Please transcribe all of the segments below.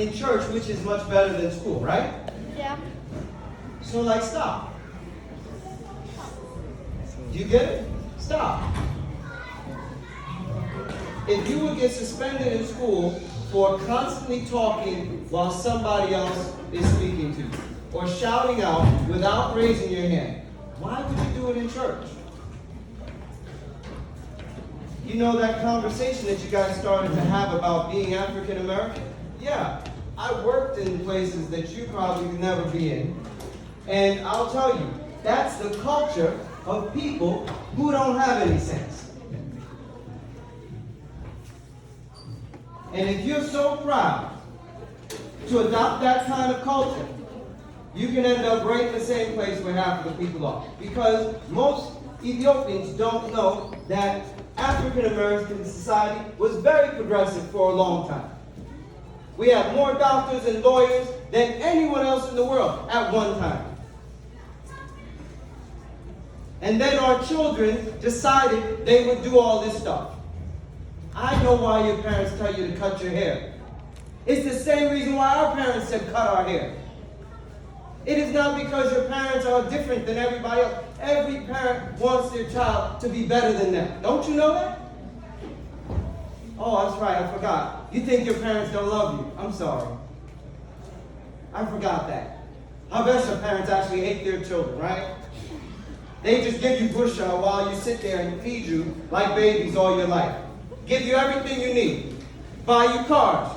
in church, which is much better than school, right? Yeah. So like, stop. Do you get it? Stop. If you would get suspended in school for constantly talking while somebody else is speaking to you, or shouting out without raising your hand, why would you do it in church? You know that conversation that you guys started to have about being African American? Yeah, I worked in places that you probably could never be in. And I'll tell you, that's the culture of people who don't have any sense. And if you're so proud to adopt that kind of culture, you can end up right in the same place where half of the people are. Because most Ethiopians don't know that African American society was very progressive for a long time. We had more doctors and lawyers than anyone else in the world at one time. And then our children decided they would do all this stuff. I know why your parents tell you to cut your hair. It's the same reason why our parents said cut our hair. It is not because your parents are different than everybody else. Every parent wants their child to be better than them. Don't you know that? Oh, that's right, I forgot. You think your parents don't love you. I'm sorry. I forgot that. I bet your parents actually hate their children, right? They just give you bushel while you sit there and feed you like babies all your life. Give you everything you need. Buy you cars.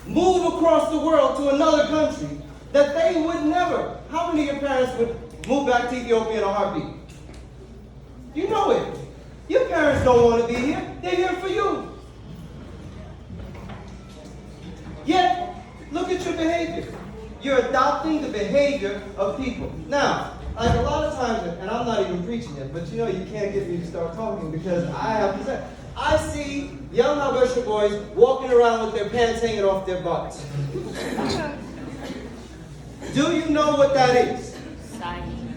Move across the world to another country that they would never. How many of your parents would move back to Ethiopia in a heartbeat? You know it. Your parents don't want to be here. They're here for you. Yet, look at your behavior. You're adopting the behavior of people. Now, like a lot of times, and I'm not even preaching it, but you know you can't get me to start talking because I have to say, I see young Habesha boys walking around with their pants hanging off their butts. Do you know what that is? Sagging.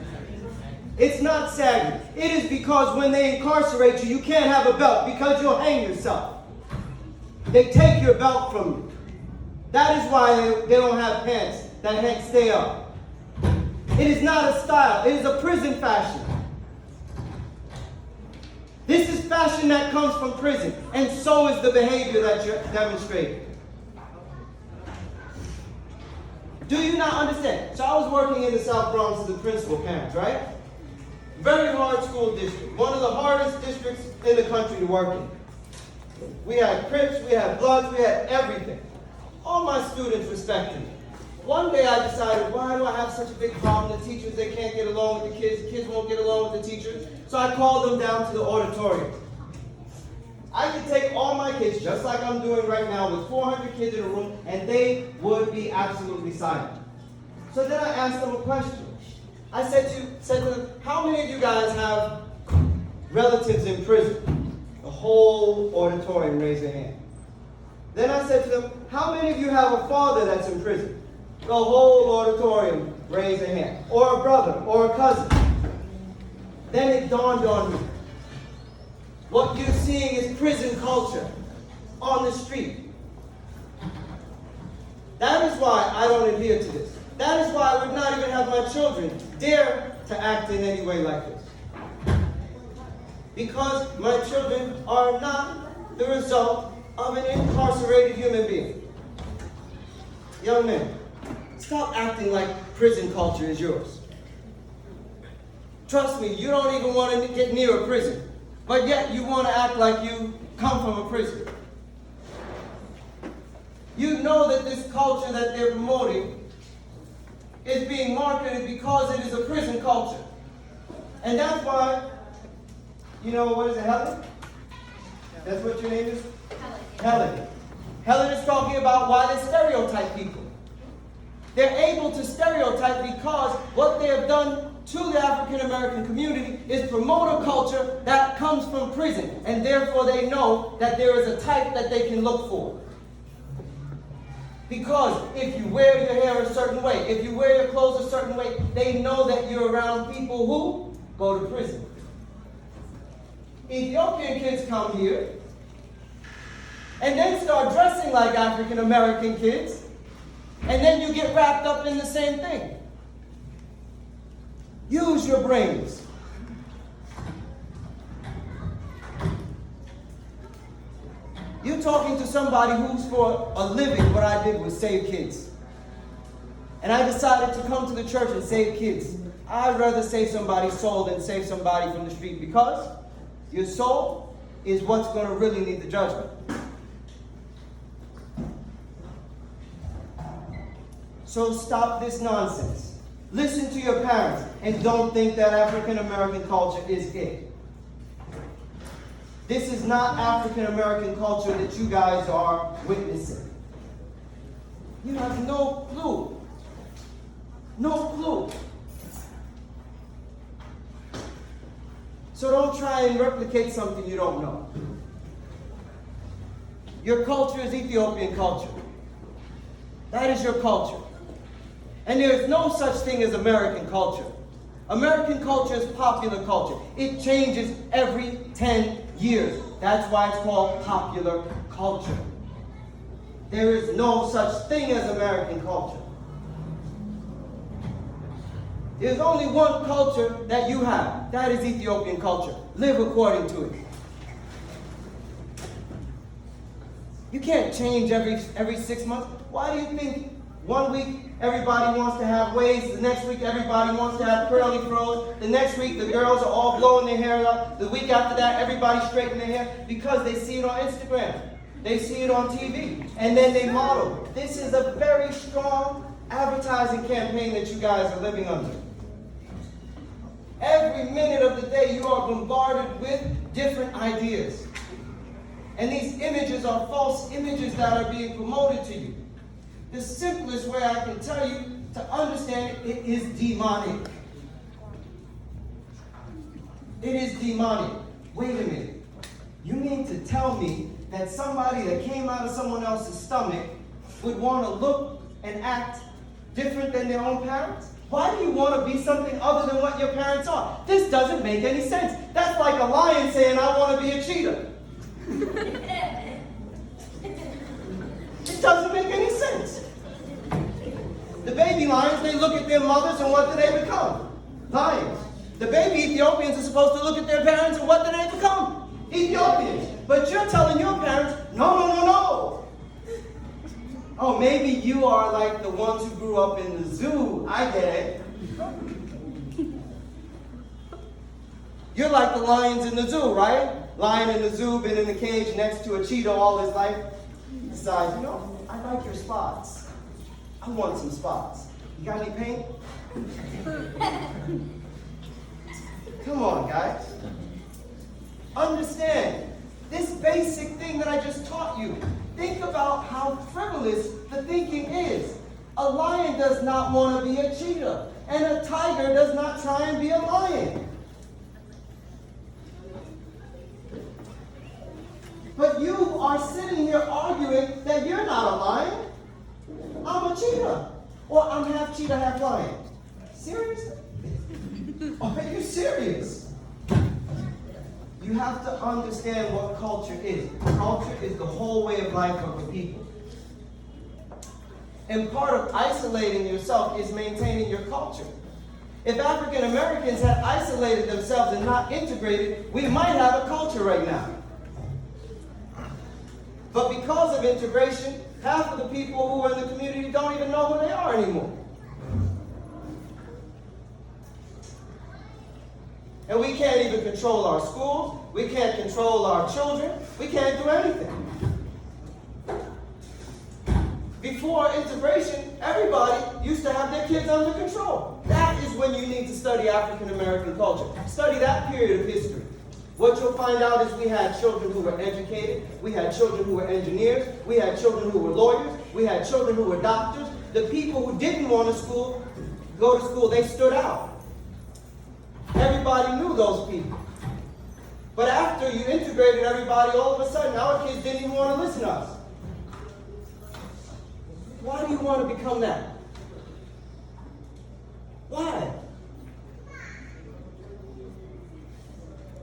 It's not sagging. It is because when they incarcerate you, you can't have a belt because you'll hang yourself. They take your belt from you. That is why they don't have pants that stay up. It is not a style. It is a prison fashion. This is fashion that comes from prison, and so is the behavior that you're demonstrating. Do you not understand? So I was working in the South Bronx as a principal parent, right? Very hard school district. One of the hardest districts in the country to work in. We had Crips, we had Bloods, we had everything. All my students respected me. One day I decided, why do I have such a big problem? The teachers, they can't get along with the kids won't get along with the teachers. So I called them down to the auditorium. I could take all my kids, just like I'm doing right now, with 400 kids in a room, and they would be absolutely silent. So then I asked them a question. I said to them, how many of you guys have relatives in prison? The whole auditorium raised their hand. Then I said to them, how many of you have a father that's in prison? The whole auditorium raised their hand. Or a brother, or a cousin. Then it dawned on me. What you're seeing is prison culture on the street. That is why I don't adhere to this. That is why I would not even have my children dare to act in any way like this. Because my children are not the result of an incarcerated human being. Young men, stop acting like prison culture is yours. Trust me, you don't even want to get near a prison, but yet you want to act like you come from a prison. You know that this culture that they're promoting is being marketed because it is a prison culture. And that's why, you know, what is it, Helen? That's what your name is? Helen. Helen is talking about why they stereotype people. They're able to stereotype because what they have done to the African American community is promote a culture that comes from prison, and therefore they know that there is a type that they can look for. Because if you wear your hair a certain way, if you wear your clothes a certain way, they know that you're around people who go to prison. Ethiopian kids come here and then start dressing like African American kids, And then you get wrapped up in the same thing. Use your brains. You're talking to somebody who's for a living, what I did was save kids. And I decided to come to the church and save kids. I'd rather save somebody's soul than save somebody from the street, because your soul is what's going to really need the judgment. So stop this nonsense. Listen to your parents and don't think that African American culture is it. This is not African American culture that you guys are witnessing. You have no clue. No clue. So don't try and replicate something you don't know. Your culture is Ethiopian culture. That is your culture. And there's no such thing as American culture. American culture is popular culture. It changes every 10 years. That's why it's called popular culture. There is no such thing as American culture. There's only one culture that you have. That is Ethiopian culture. Live according to it. You can't change every 6 months. Why do you think 1 week everybody wants to have waves, the next week everybody wants to have curly froze, the next week the girls are all blowing their hair out, the week after that everybody straightening their hair? Because they see it on Instagram. They see it on TV. And then they model. This is a very strong advertising campaign that you guys are living under. Every minute of the day you are bombarded with different ideas. And these images are false images that are being promoted to you. The simplest way I can tell you to understand it, it is demonic. It is demonic. Wait a minute. You mean to tell me that somebody that came out of someone else's stomach would want to look and act different than their own parents? Why do you want to be something other than what your parents are? This doesn't make any sense. That's like a lion saying, I want to be a cheetah. It doesn't make any sense. The baby lions, they look at their mothers and what do they become? Lions. The baby Ethiopians are supposed to look at their parents and what do they become? Ethiopians. But you're telling your parents, no, no, no, no. Oh, maybe you are like the ones who grew up in the zoo. I get it. You're like the lions in the zoo, right? Lion in the zoo, been in the cage next to a cheetah all his life. Decides, you know, I like your spots. I want some spots. You got any paint? Come on, guys. Understand this basic thing that I just taught you. Think about how frivolous the thinking is. A lion does not want to be a cheetah, and a tiger does not try and be a lion. But you are sitting here arguing that you're not a lion. I'm a cheetah. Or I'm half cheetah, half lion. Seriously? Are you serious? You have to understand what culture is. Culture is the whole way of life of the people. And part of isolating yourself is maintaining your culture. If African Americans had isolated themselves and not integrated, we might have a culture right now. But because of integration, half of the people who are in the community don't even know who they are anymore. And we can't even control our schools. We can't control our children. We can't do anything. Before integration, everybody used to have their kids under control. That is when you need to study African American culture. Study that period of history. What you'll find out is we had children who were educated. We had children who were engineers. We had children who were lawyers. We had children who were doctors. The people who didn't want to go to school, they stood out. Everybody knew those people. But after you integrated everybody, all of a sudden, our kids didn't even want to listen to us. Why do you want to become that? Why?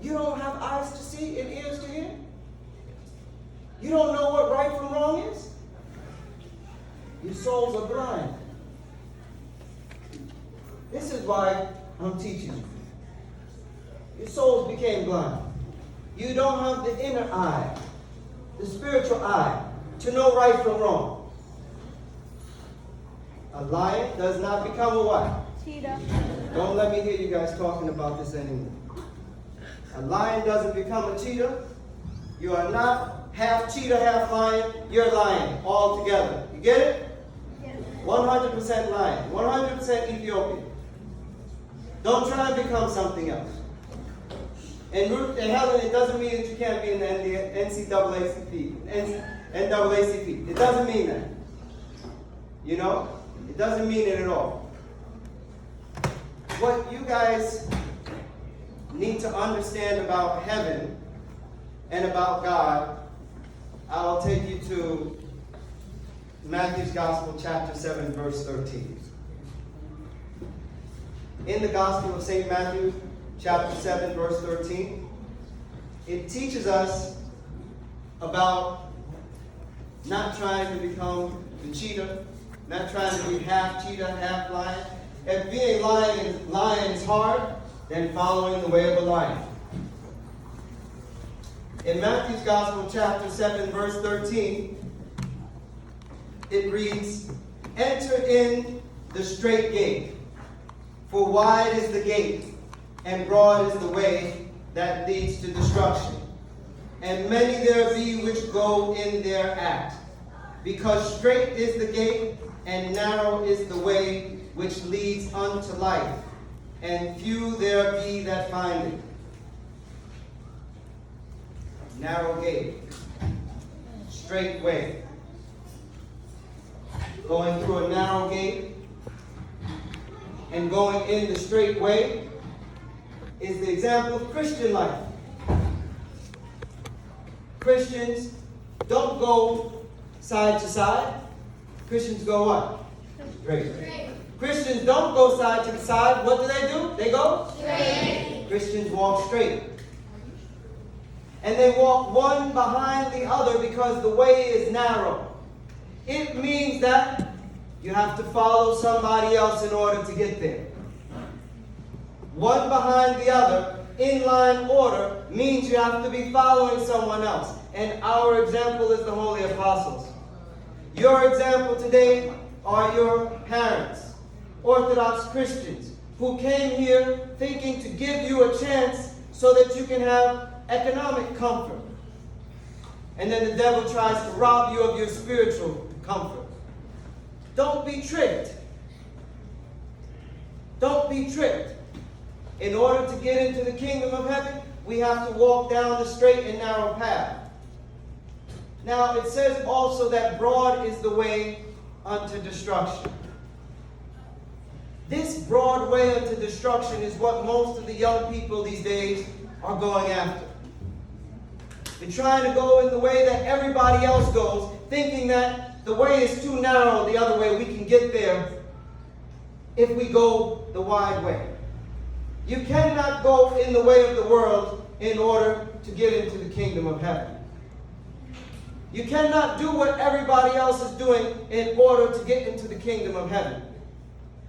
You don't have eyes to see and ears to hear? You don't know what right from wrong is? Your souls are blind. This is why I'm teaching you. Your souls became blind. You don't have the inner eye, the spiritual eye, to know right from wrong. A lion does not become a what? Cheetah. Don't let me hear you guys talking about this anymore. A lion doesn't become a cheetah. You are not half cheetah, half lion. You're lion altogether. You get it? Yes. 100% lion. 100% Ethiopian. Don't try and become something else. And Ruth and Helen, it doesn't mean that you can't be in the NCAACP. It doesn't mean that. You know? It doesn't mean it at all. What you guys need to understand about heaven and about God, I'll take you to Matthew's Gospel, chapter 7, verse 13. In the Gospel of St. Matthew, chapter 7, verse 13, it teaches us about not trying to become the cheetah, not trying to be half cheetah, half lion. If being lion is hard, then following the way of a lion. In Matthew's Gospel, chapter 7, verse 13, it reads, "Enter in the straight gate, for wide is the gate, and broad is the way that leads to destruction. And many there be which go in their act. Because straight is the gate, and narrow is the way which leads unto life, and few there be that find it." Narrow gate, straight way. Going through a narrow gate and going in the straight way is the example of Christian life. Christians don't go side to side. Christians go what? Straight. Christians don't go side to side. What do? They go straight. Christians walk straight. And they walk one behind the other because the way is narrow. It means that you have to follow somebody else in order to get there. One behind the other, in line order, means you have to be following someone else. And our example is the Holy Apostles. Your example today are your parents, Orthodox Christians, who came here thinking to give you a chance so that you can have economic comfort. And then the devil tries to rob you of your spiritual comfort. Don't be tricked. Don't be tricked. In order to get into the kingdom of heaven, we have to walk down the straight and narrow path. Now, it says also that broad is the way unto destruction. This broad way unto destruction is what most of the young people these days are going after. They're trying to go in the way that everybody else goes, thinking that the way is too narrow the other way, we can get there if we go the wide way. You cannot go in the way of the world in order to get into the kingdom of heaven. You cannot do what everybody else is doing in order to get into the kingdom of heaven.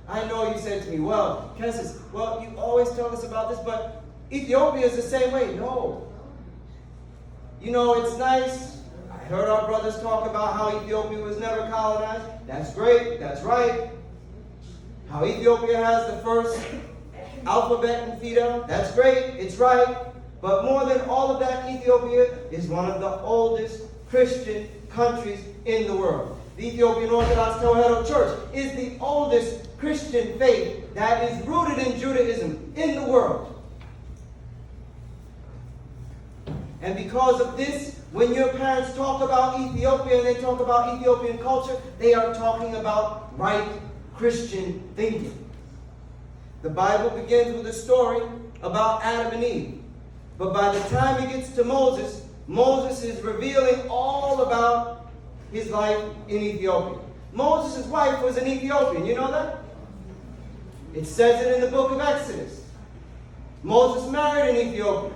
I know you said to me, well, Cassis, well, you always tell us about this, but Ethiopia is the same way. No. You know, it's nice. I heard our brothers talk about how Ethiopia was never colonized. That's great. That's right. How Ethiopia has the first alphabet and Fidel. That's great. It's right. But more than all of that, Ethiopia is one of the oldest Christian countries in the world. The Ethiopian Orthodox Tewahedo Church is the oldest Christian faith that is rooted in Judaism in the world. And because of this, when your parents talk about Ethiopia and they talk about Ethiopian culture, they are talking about right Christian thinking. The Bible begins with a story about Adam and Eve. But by the time it gets to Moses, Moses is revealing all about his life in Ethiopia. Moses' wife was an Ethiopian. You know that? It says it in the book of Exodus. Moses married an Ethiopian.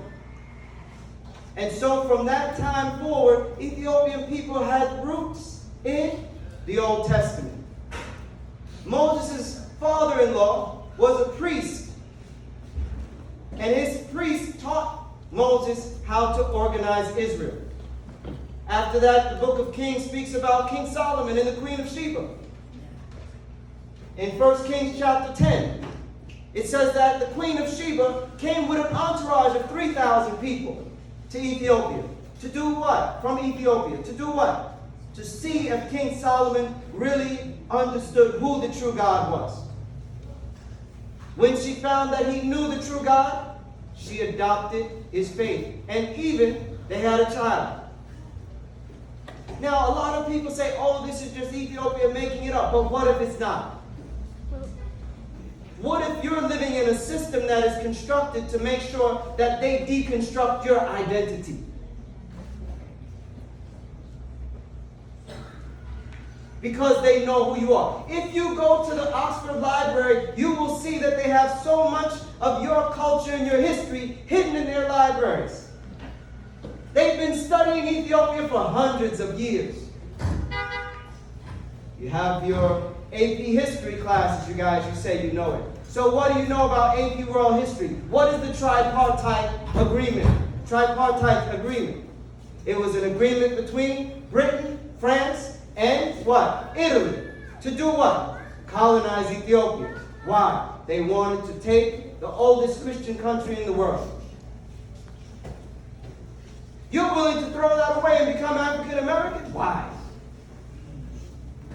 And so from that time forward, Ethiopian people had roots in the Old Testament. Moses' father-in-law was a priest, and his priest taught Moses how to organize Israel. After that, the book of Kings speaks about King Solomon and the Queen of Sheba. In 1 Kings chapter 10, it says that the Queen of Sheba came with an entourage of 3,000 people to Ethiopia. To do what? From Ethiopia. To do what? To see if King Solomon really understood who the true God was. When she found that he knew the true God, she adopted his faith. And even they had a child. Now, a lot of people say, oh, this is just Ethiopia making it up. But what if it's not? What if you're living in a system that is constructed to make sure that they deconstruct your identity? Because they know who you are. If you go to the Oxford Library, you will see that they have so much of your culture and your history hidden in their libraries. They've been studying Ethiopia for hundreds of years. You have your AP history classes, you guys, you say you know it. So what do you know about AP World History? What is the tripartite agreement? Tripartite agreement. It was an agreement between Britain, France, and what? Italy. To do what? Colonize Ethiopia. Why? They wanted to take the oldest Christian country in the world. You're willing to throw that away and become African American? Why?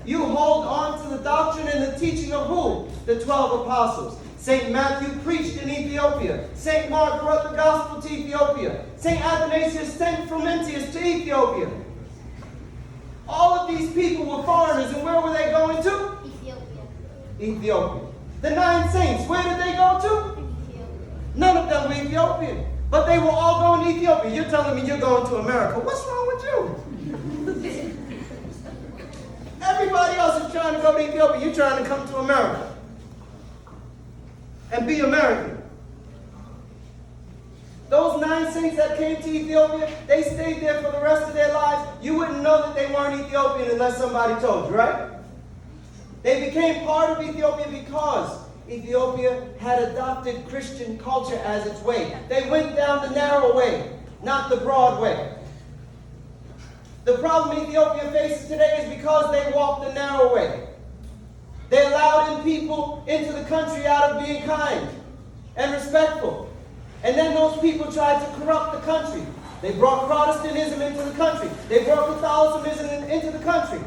You hold on to the doctrine and the teaching of who? The 12 apostles. St. Matthew preached in Ethiopia. St. Mark brought the gospel to Ethiopia. St. Athanasius sent Frumentius to Ethiopia. All of these people were foreigners, and where were they going to? Ethiopia. Ethiopia. The 9 saints, where did they go to? Ethiopia. None of them were Ethiopian. But they were all going to Ethiopia. You're telling me you're going to America. What's wrong with you? Everybody else is trying to go to Ethiopia. You're trying to come to America and be American. Those 9 saints that came to Ethiopia, they stayed there for the rest of their lives. You wouldn't know that they weren't Ethiopian unless somebody told you, right? They became part of Ethiopia because Ethiopia had adopted Christian culture as its way. They went down the narrow way, not the broad way. The problem Ethiopia faces today is because they walked the narrow way. They allowed in people into the country out of being kind and respectful. And then those people tried to corrupt the country. They brought Protestantism into the country. They brought Catholicism into the country.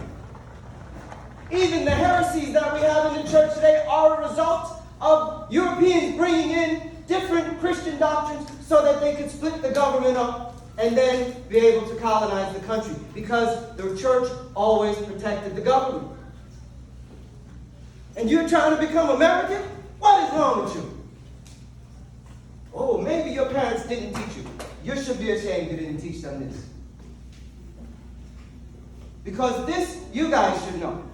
Even the heresies that we have in the church today are a result of Europeans bringing in different Christian doctrines so that they could split the government up and then be able to colonize the country. Because the church always protected the government. And you're trying to become American? What is wrong with you? Oh, maybe your parents didn't teach you. You should be ashamed you didn't teach them this. Because this, you guys should know.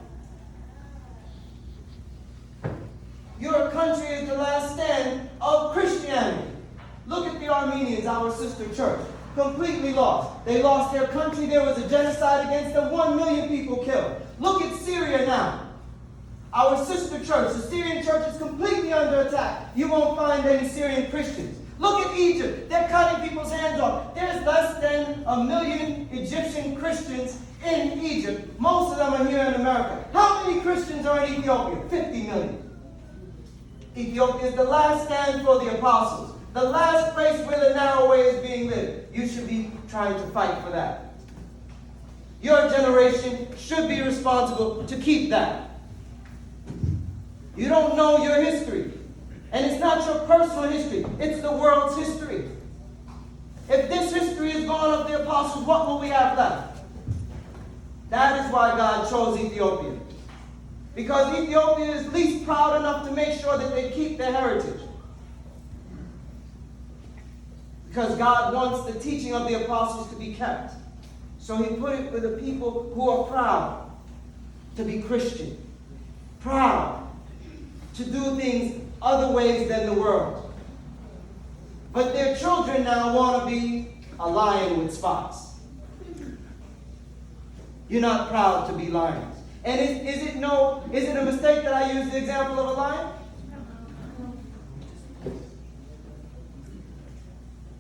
Your country is the last stand of Christianity. Look at the Armenians, our sister church. Completely lost. They lost their country. There was a genocide against them. 1 million people killed. Look at Syria now. Our sister church, the Syrian church, is completely under attack. You won't find any Syrian Christians. Look at Egypt. They're cutting people's hands off. There's less than 1 million Egyptian Christians in Egypt. Most of them are here in America. How many Christians are in Ethiopia? 50 million. Ethiopia is the last stand for the apostles. The last place where the narrow way is being lived. You should be trying to fight for that. Your generation should be responsible to keep that. You don't know your history. And it's not your personal history. It's the world's history. If this history is gone of the apostles, what will we have left? That is why God chose Ethiopia. Because Ethiopia is least proud enough to make sure that they keep their heritage. Because God wants the teaching of the apostles to be kept. So he put it with the people who are proud to be Christian. Proud to do things other ways than the world. But their children now want to be a lion with spots. You're not proud to be lions. And is it a mistake that I use the example of a lion?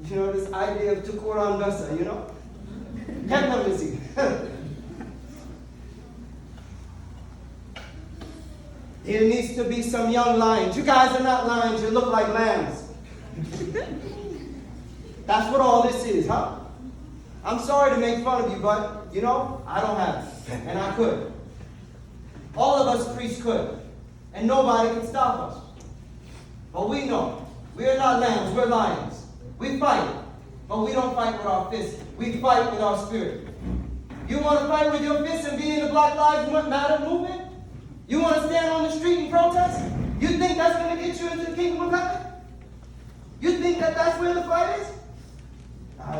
You know, this idea of Tukura, you know? Hypnotism. There needs to be some young lions. You guys are not lions, you look like lambs. That's what all this is, huh? I'm sorry to make fun of you, but, you know, I don't have it. And I could. All of us priests could. And nobody can stop us. But we know. We are not lambs, we're lions. We fight. But we don't fight with our fists. We fight with our spirit. You want to fight with your fists and be in the Black Lives Matter movement? You want to stand on the street and protest? You think that's going to get you into the kingdom of heaven? You think that that's where the fight is?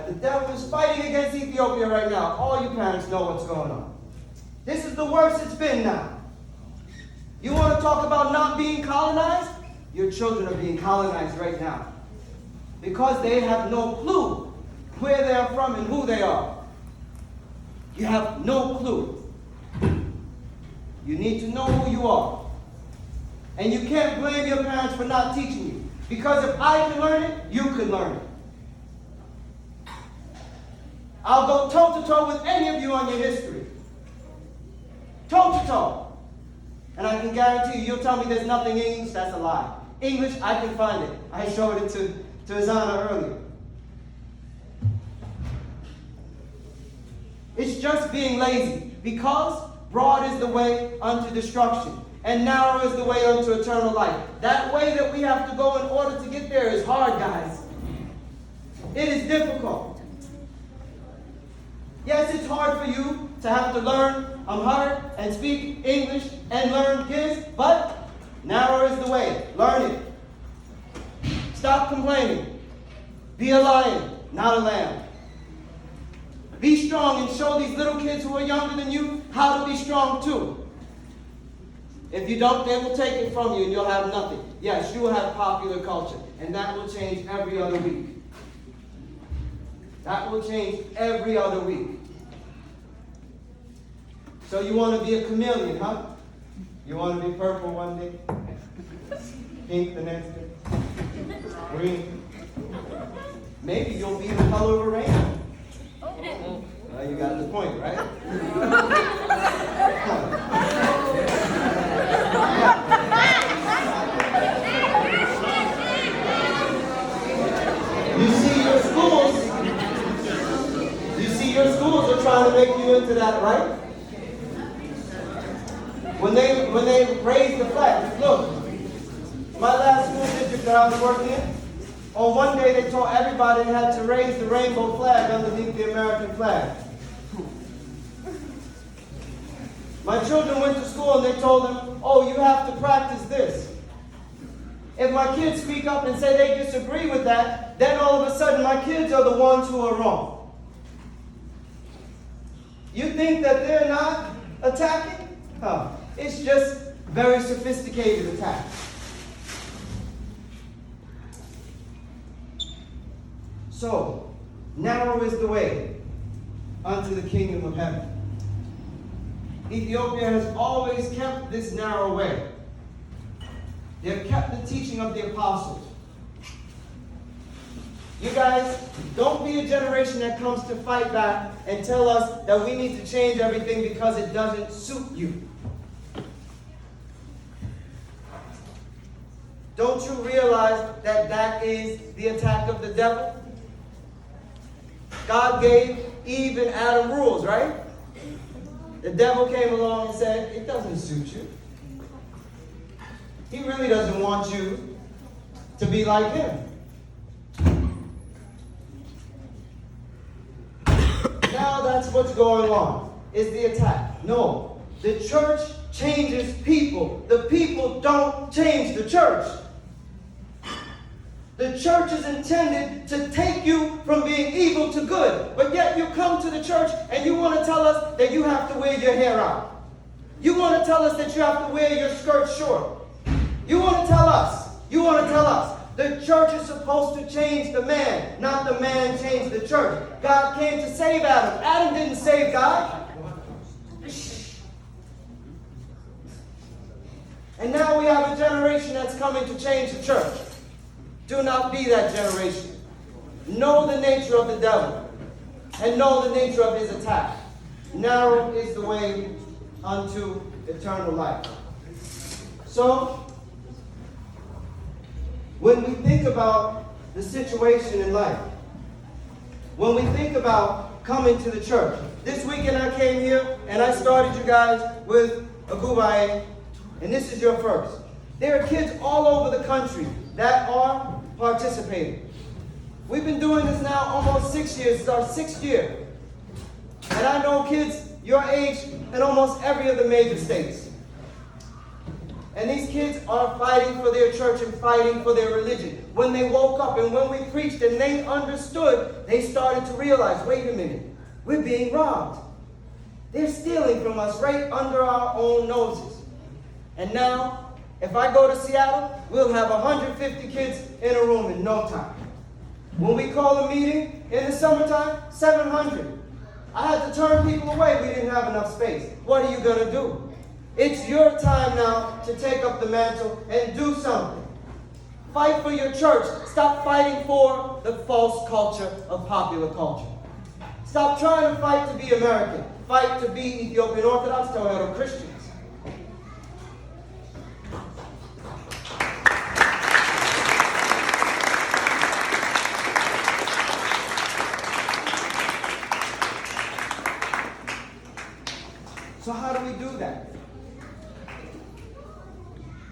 The devil is fighting against Ethiopia right now. All you parents know what's going on. This is the worst it's been now. You want to talk about not being colonized? Your children are being colonized right now. Because they have no clue where they are from and who they are. You have no clue. You need to know who you are. And you can't blame your parents for not teaching you. Because if I can learn it, you can learn it. I'll go toe-to-toe with any of you on your history. Toe-to-toe. And I can guarantee you, you'll tell me there's nothing in English, that's a lie. English, I can find it. I showed it to Azana earlier. It's just being lazy. Because broad is the way unto destruction, and narrow is the way unto eternal life. That way that we have to go in order to get there is hard, guys. It is difficult. Yes, it's hard for you to have to learn Amharic and speak English and learn his, but narrow is the way. Learn it. Stop complaining. Be a lion, not a lamb. Be strong and show these little kids who are younger than you how to be strong too. If you don't, they will take it from you and you'll have nothing. Yes, you will have popular culture, and that will change every other week. That will change every other week. So you want to be a chameleon, huh? You want to be purple one day, pink the next day, green. Maybe you'll be the color of a rainbow. Well, you got the point, right? Your schools are trying to make you into that, right? When they raise the flag, look, my last school district that I was working in, on one day they told everybody they had to raise the rainbow flag underneath the American flag. My children went to school and they told them, oh, you have to practice this. If my kids speak up and say they disagree with that, then all of a sudden my kids are the ones who are wrong. You think that they're not attacking? Huh. It's just very sophisticated attack. So, narrow is the way unto the kingdom of heaven. Ethiopia has always kept this narrow way. They have kept the teaching of the apostles. You guys, don't be a generation that comes to fight back and tell us that we need to change everything because it doesn't suit you. Don't you realize that that is the attack of the devil? God gave Eve and Adam rules, right? The devil came along and said, it doesn't suit you. He really doesn't want you to be like him. Now that's what's going on, is the attack. No, the church changes people. The people don't change the church. The church is intended to take you from being evil to good. But yet you come to the church and you want to tell us that you have to wear your hair out. You want to tell us that you have to wear your skirt short. You want to tell us. The church is supposed to change the man, not the man change the church. God came to save Adam. Adam didn't save God. And now we have a generation that's coming to change the church. Do not be that generation. Know the nature of the devil and know the nature of his attack. Narrow is the way unto eternal life. So, when we think about the situation in life, when we think about coming to the church, this weekend I came here and I started you guys with a gubaye, and this is your first. There are kids all over the country that are participating. We've been doing this now almost 6 years. It's our 6th year. And I know kids your age in almost every of the major states. And these kids are fighting for their church and fighting for their religion. When they woke up and when we preached and they understood, they started to realize, wait a minute, we're being robbed. They're stealing from us right under our own noses. And now, if I go to Seattle, we'll have 150 kids in a room in no time. When we call a meeting in the summertime, 700. I had to turn people away. We didn't have enough space. What are you going to do? It's your time now to take up the mantle and do something. Fight for your church. Stop fighting for the false culture of popular culture. Stop trying to fight to be American. Fight to be Ethiopian Orthodox or Christians. So how do we do that?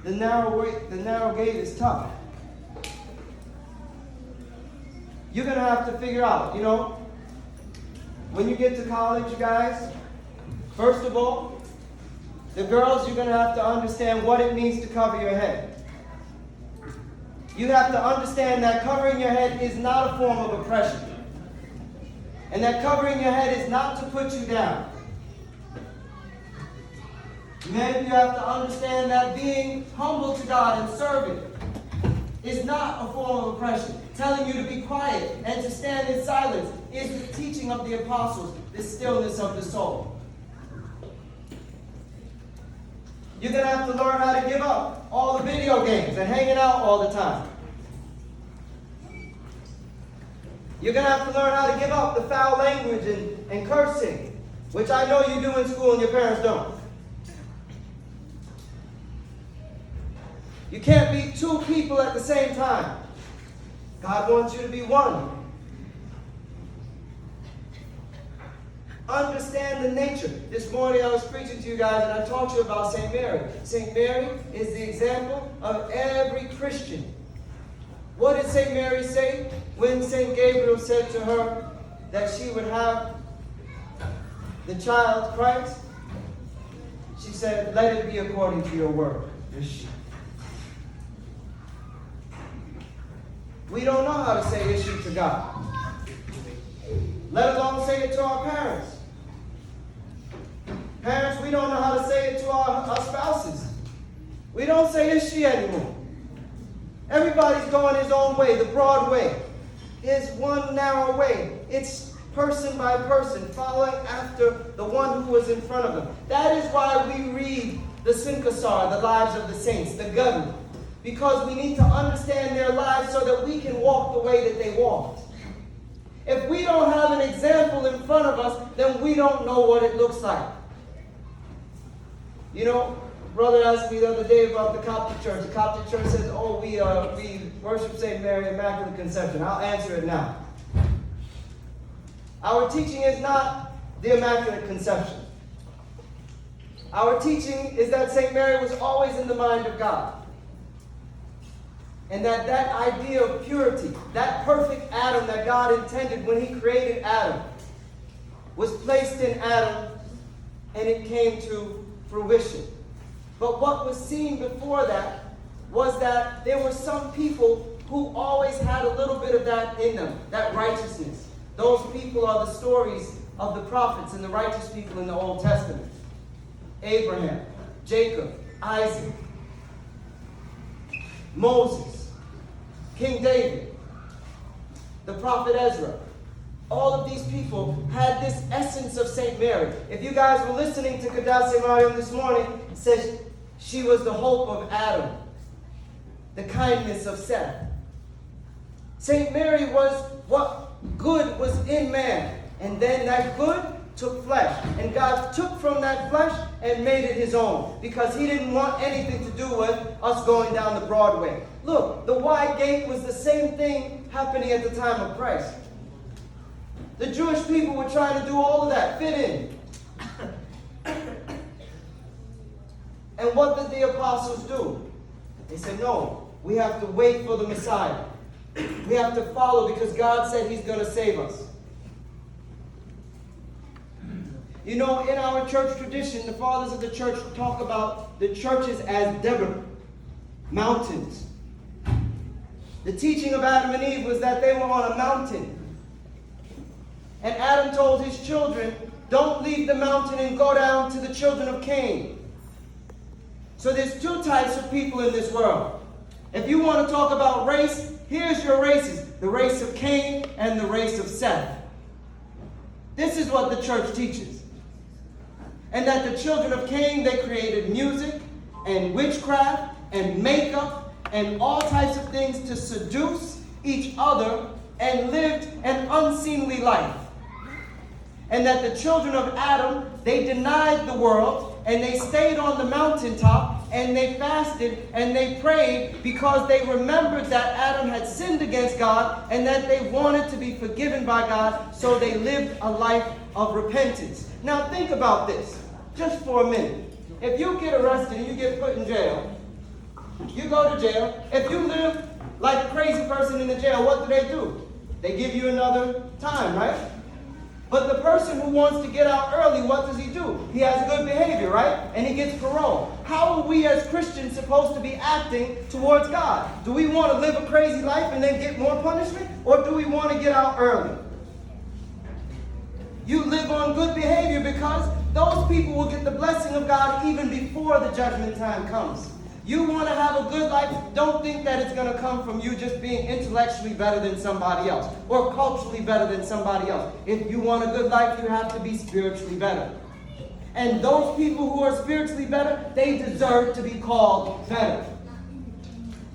The narrow gate is tough. You're going to have to figure out, when you get to college, you guys, first of all, the girls, you're going to have to understand what it means to cover your head. You have to understand that covering your head is not a form of oppression. And that covering your head is not to put you down. Men, you have to understand that being humble to God and serving is not a form of oppression. Telling you to be quiet and to stand in silence is the teaching of the apostles, the stillness of the soul. You're going to have to learn how to give up all the video games and hanging out all the time. You're going to have to learn how to give up the foul language and cursing, which I know you do in school and your parents don't. You can't be two people at the same time. God wants you to be one. Understand the nature. This morning I was preaching to you guys and I talked to you about St. Mary. St. Mary is the example of every Christian. What did St. Mary say when St. Gabriel said to her that she would have the child Christ? She said, let it be according to your word. We don't know how to say issue to God, let alone say it to our parents. Parents, we don't know how to say it to our spouses. We don't say issue anymore. Everybody's going his own way, the broad way. There's one narrow way. It's person by person, following after the one who was in front of them. That is why we read the Sinkasar, the lives of the saints, the Gadu. Because we need to understand their lives so that we can walk the way that they walked. If we don't have an example in front of us, then we don't know what it looks like. Brother asked me the other day about the Coptic Church. The Coptic Church says, we worship St. Mary, Immaculate Conception. I'll answer it now. Our teaching is not the Immaculate Conception. Our teaching is that St. Mary was always in the mind of God. And that idea of purity, that perfect Adam that God intended when he created Adam, was placed in Adam and it came to fruition. But what was seen before that was that there were some people who always had a little bit of that in them, that righteousness. Those people are the stories of the prophets and the righteous people in the Old Testament. Abraham, Jacob, Isaac, Moses, King David, the prophet Ezra. All of these people had this essence of St. Mary. If you guys were listening to Kadase Mariam this morning, it says She was the hope of Adam, the kindness of Seth. St. Mary was what good was in man. And then that good took flesh. And God took from that flesh and made it his own. Because he didn't want anything to do with us going down the Broadway. Look, the wide gate was the same thing happening at the time of Christ. The Jewish people were trying to do all of that, fit in. And what did the apostles do? They said, no, we have to wait for the Messiah. We have to follow because God said he's going to save us. You know, in our church tradition, the fathers of the church talk about the churches as Deborah, mountains. The teaching of Adam and Eve was that they were on a mountain. And Adam told his children, don't leave the mountain and go down to the children of Cain. So there's two types of people in this world. If you want to talk about race, here's your races. The race of Cain and the race of Seth. This is what the church teaches. And that the children of Cain, they created music and witchcraft and makeup and all types of things to seduce each other and lived an unseemly life. And that the children of Adam, they denied the world and they stayed on the mountaintop and they fasted and they prayed because they remembered that Adam had sinned against God and that they wanted to be forgiven by God, so they lived a life of repentance. Now think about this, just for a minute. If you get arrested and you get put in jail, you go to jail. If you live like a crazy person in the jail, what do? They give you another time, right? But the person who wants to get out early, what does he do? He has good behavior, right? And he gets parole. How are we as Christians supposed to be acting towards God? Do we want to live a crazy life and then get more punishment? Or do we want to get out early? You live on good behavior because those people will get the blessing of God even before the judgment time comes. You want to have a good life, don't think that it's going to come from you just being intellectually better than somebody else or culturally better than somebody else. If you want a good life, you have to be spiritually better. And those people who are spiritually better, they deserve to be called better.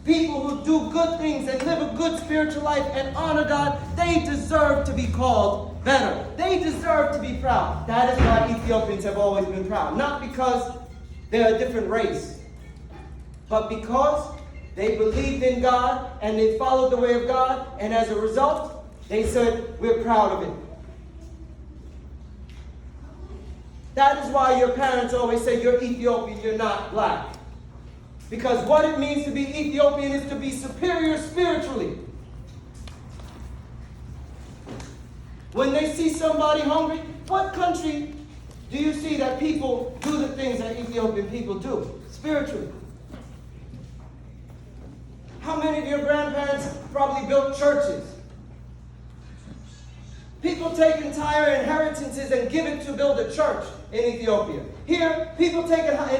People who do good things and live a good spiritual life and honor God, they deserve to be called better. They deserve to be proud. That is why Ethiopians have always been proud. Not because they're a different race, but because they believed in God and they followed the way of God, and as a result, they said, we're proud of it. That is why your parents always say, you're Ethiopian, you're not black. Because what it means to be Ethiopian is to be superior spiritually. When they see somebody hungry, what country do you see that people do the things that Ethiopian people do spiritually? How many of your grandparents probably built churches? People take entire inheritances and give it to build a church in Ethiopia. Here, people take entire